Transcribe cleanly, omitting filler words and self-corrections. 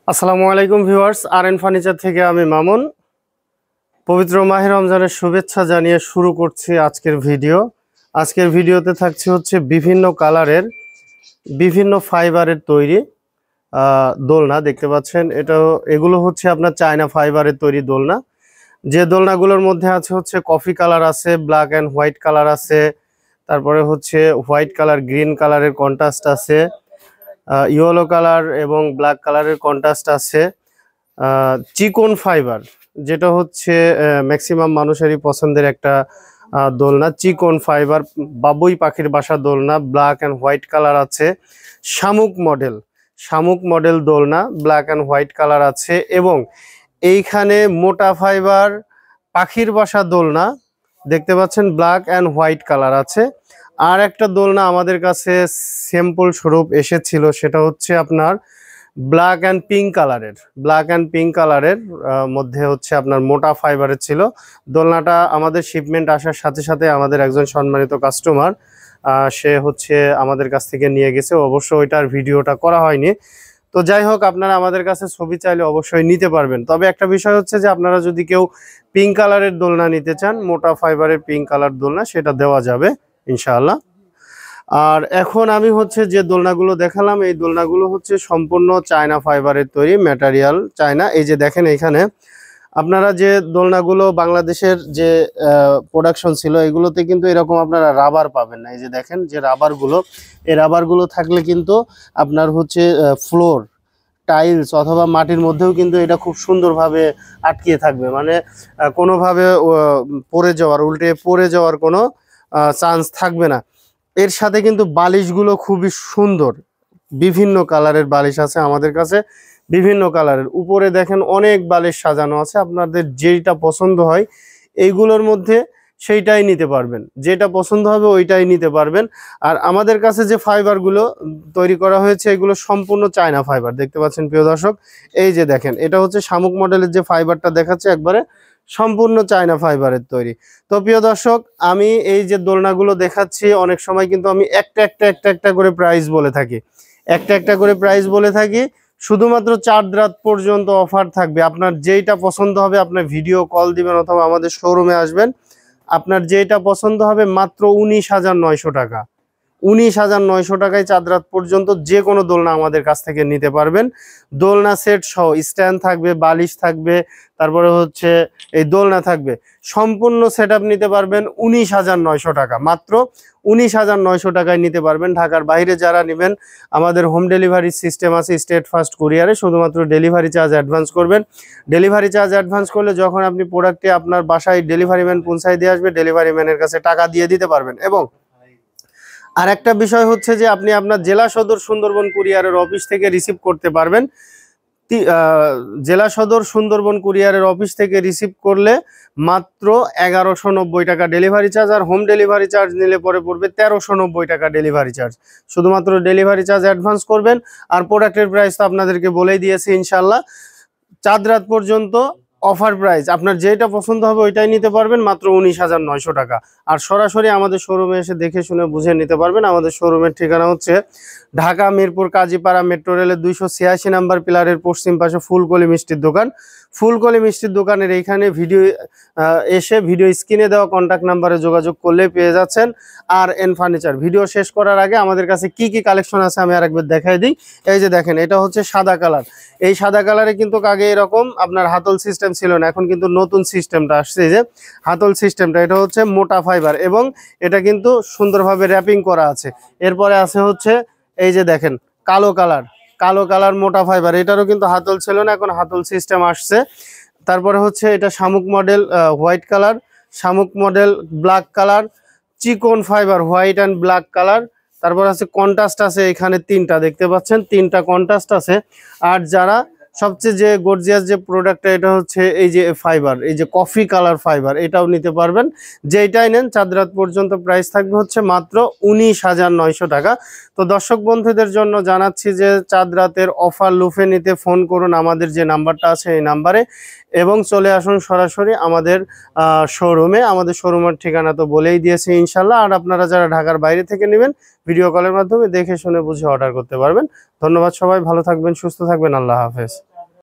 আসসালামু আলাইকুম viewers, R furniture থেকে আমি মামুন। পবিত্র মাহে রমজানের শুভেচ্ছা জানিয়ে শুরু করছি আজকের ভিডিও। আজকের ভিডিওতে থাকছে হচ্ছে বিভিন্ন কালারের বিভিন্ন ফাইবারের তৈরি দোলনা। দেখতে পাচ্ছেন এগুলো হচ্ছে আপনার চায়না ফাইবারের তৈরি দোলনা। যে দোলনাগুলোর মধ্যে আছে হচ্ছে কফি কালার আছে, ব্ল্যাক অ্যান্ড হোয়াইট কালার আছে, তারপরে হচ্ছে হোয়াইট কালার গ্রিন কালারের কন্ট্রাস্ট আছে, ইয়েলো কালার এবং ব্ল্যাক কালারের কন্ট্রাস্ট আছে। চিকন ফাইবার, যেটা হচ্ছে ম্যাক্সিমাম মানুষেরই পছন্দের একটা দোলনা। চিকন ফাইবার বাবুই পাখির বাসা দোলনা, ব্ল্যাক অ্যান্ড হোয়াইট কালার আছে। শামুক মডেল দোলনা, ব্ল্যাক অ্যান্ড হোয়াইট কালার আছে। এবং এইখানে মোটা ফাইবার পাখির বাসা দোলনা দেখতে পাচ্ছেন, ব্ল্যাক অ্যান্ড হোয়াইট কালার আছে। আর একটা দোলনা আমাদের কাছে স্যাম্পল স্বরূপ এসেছিল, সেটা হচ্ছে আপনার ব্ল্যাক অ্যান্ড পিঙ্ক কালারের মধ্যে হচ্ছে আপনার মোটা ফাইবারের ছিল। দোলনাটা আমাদের শিপমেন্ট আসার সাথে সাথে আমাদের একজন সম্মানিত কাস্টমার সে হচ্ছে আমাদের কাছ থেকে নিয়ে গেছে। অবশ্য ওইটার ভিডিওটা করা হয়নি। তো যাই হোক, আপনারা আমাদের কাছে ছবি চাইলে অবশ্যই নিতে পারবেন। তবে একটা বিষয় হচ্ছে যে আপনারা যদি কেউ পিঙ্ক কালারের দোলনা নিতে চান, মোটা ফাইবারের পিঙ্ক কালার দোলনা, সেটা দেওয়া যাবে ইনশাআল্লাহ। আর এখন আমি হচ্ছে যে দোলনাগুলো দেখালাম, এই দোলনাগুলো হচ্ছে সম্পূর্ণ চায়না ফাইবারের তৈরি, ম্যাটেরিয়াল চায়না। এই যে দেখেন, এখানে আপনারা যে দোলনাগুলো বাংলাদেশের যে প্রোডাকশন ছিল, এগুলোতে কিন্তু এরকম আপনারা রাবার পাবেন না। এই যে দেখেন যে রাবারগুলো, এই রাবারগুলো থাকলে কিন্তু আপনার হচ্ছে ফ্লোর টাইলস অথবা মাটির মধ্যেও কিন্তু এটা খুব সুন্দরভাবে আটকিয়ে থাকবে, মানে কোনোভাবে উল্টে পড়ে যাওয়ার কোনো চান্স থাকবে না। এর সাথে কিন্তু বালিশগুলো খুবই সুন্দর, বিভিন্ন কালারের বালিশ আছে আমাদের কাছে, বিভিন্ন কালারের। উপরে দেখেন অনেক বালিশ সাজানো আছে, আপনাদের যেটা পছন্দ হয় এইগুলোর মধ্যে সেইটাই নিতে পারবেন, যেটা পছন্দ হবে ওইটাই নিতে পারবেন। আর আমাদের কাছে যে ফাইবারগুলো তৈরি করা হয়েছে, এগুলো সম্পূর্ণ চায়না ফাইবার। দেখতে পাচ্ছেন প্রিয় দর্শক, এই যে দেখেন, এটা হচ্ছে শামুক মডেলের যে ফাইবারটা দেখাচ্ছে, একবারে সম্পূর্ণ চায়না ফাইবারের তৈরি। তো প্রিয় দর্শক, আমি এই যে দোলনাগুলো দেখাচ্ছি, অনেক সময় কিন্তু আমি একটা করে প্রাইস বলে থাকি, একটা করে প্রাইস বলে থাকি। শুধুমাত্র 4 রাত পর্যন্ত অফার থাকবে। আপনার যেইটা পছন্দ হবে আপনার ভিডিও কল দিবেন অথবা আমাদের শোরুমে আসবেন। আপনার যেটা পছন্দ হবে মাত্র 19,900 টাকা, 19,900 টাকায় 4 রাত পর্যন্ত যে কোনো দোলনা আমাদের কাছ থেকে নিতে পারবেন। দোলনা সেট সহ স্ট্যান্ড থাকবে, বালিশ থাকবে, তারপরে হচ্ছে এই দোলনা থাকবে, সম্পূর্ণ সেট নিতে পারবেন 19,900 টাকা, মাত্র 19,900 টাকায় নিতে পারবেন। ঢাকার বাইরে যারা নেবেন, আমাদের হোম ডেলিভারি সিস্টেম আছে স্টেট ফার্স্ট কুরিয়ারে। শুধুমাত্র ডেলিভারি চার্জ অ্যাডভান্স করবেন। ডেলিভারি চার্জ অ্যাডভান্স করলে যখন আপনি প্রোডাক্টটি আপনার বাসায় ডেলিভারি ম্যান পৌঁছায় দিয়ে আসবে, ডেলিভারি ম্যানের কাছে টাকা দিয়ে দিতে পারবেন। এবং আর একটা বিষয় হচ্ছে যে আপনি আপনার জেলা সদর সুন্দরবন কুরিয়ারের অফিস থেকে রিসিভ করতে পারবেন। জেলা সদর সুন্দরবন কুরিয়ারের অফিস থেকে রিসিভ করলে মাত্র 1190 টাকা ডেলিভারি চার্জ, আর হোম ডেলিভারি চার্জ নিলে পরে পড়বে 1390 টাকা ডেলিভারি চার্জ। শুধুমাত্র ডেলিভারি চার্জ অ্যাডভান্স করবেন। আর প্রোডাক্টের প্রাইস তো আপনাদেরকে বলেই দিয়েছি ইনশাল্লাহ। 4 রাত পর্যন্ত অফার প্রাইস, আপনার যেটা পছন্দ হবে ওইটাই নিতে পারবেন মাত্র 19,900 টাকা। আর সরাসরি আমাদের শোরুমে এসে দেখে শুনে বুঝে নিতে পারবেন। আমাদের শোরুমের ঠিকানা হচ্ছে ঢাকা মিরপুর কাজীপাড়া মেট্রো রেলের 286 নাম্বার পিলারের পশ্চিম পাশে ফুলকলি মিষ্টির দোকান। ফুলকলি মিষ্টির দোকানের এইখানে ভিডিও স্ক্রিনে দেওয়া কন্ট্যাক্ট নাম্বারে যোগাযোগ করলে পেয়ে যাচ্ছেন আরএন ফার্নিচার। ভিডিও শেষ করার আগে আমাদের কাছে কি কি কালেকশন আছে আমি আরেকবার দেখাই দিই। এই যে দেখেন, এটা হচ্ছে সাদা কালার। এই সাদা কালারে কিন্তু আগে এরকম আপনার হাতল সিস্টেম ছিল না, এখন কিন্তু নতুন সিস্টেমটা আসছে। এই যে হাতল সিস্টেমটা, এটা হচ্ছে মোটা ফাইবার এবং এটা কিন্তু সুন্দরভাবে র্যাপিং করা আছে। এরপরে আছে হচ্ছে এই যে দেখেন কালো কালার মোটা ফাইবার, এটারও কিন্তু হাতল ছিল না, এখন হাতল সিস্টেম আসছে। তারপরে হচ্ছে এটা শামুক মডেল হোয়াইট কালার, শামুক মডেল ব্ল্যাক কালার, চিকন fibre white and black colour. তারপর আছে কন্ট্রাস্ট আছে, এখানে 3টা দেখতে পাচ্ছেন, 3টা কন্ট্রাস্ট আছে। আর যারা সবচেয়ে যে গর্জিয়াস যে প্রোডাক্টটা, এটা হচ্ছে এই যে ফাইবার, এই যে কফি কালার ফাইবার, এটাও নিতে পারবেন। যেইটাই নেন 4 রাত পর্যন্ত প্রাইস থাকবে হচ্ছে মাত্র 19,900 টাকা। তো দর্শক বন্ধুদের জন্য জানাচ্ছি যে 4 রাতের অফার লুফে নিতে ফোন করুন আমাদের যে নাম্বারটা আছে এই নাম্বারে, এবং চলে আসুন সরাসরি আমাদের শোরুমে। আমাদের শোরুমের ঠিকানা তো বলেই দিয়েছে ইনশাল্লাহ। আর আপনারা যারা ঢাকার বাইরে থেকে নেবেন, ভিডিও কলের মাধ্যমে দেখে শুনে বুঝে অর্ডার করতে পারবেন। ধন্যবাদ, সবাই ভালো থাকবেন, সুস্থ থাকবেন, আল্লাহ হাফেজ।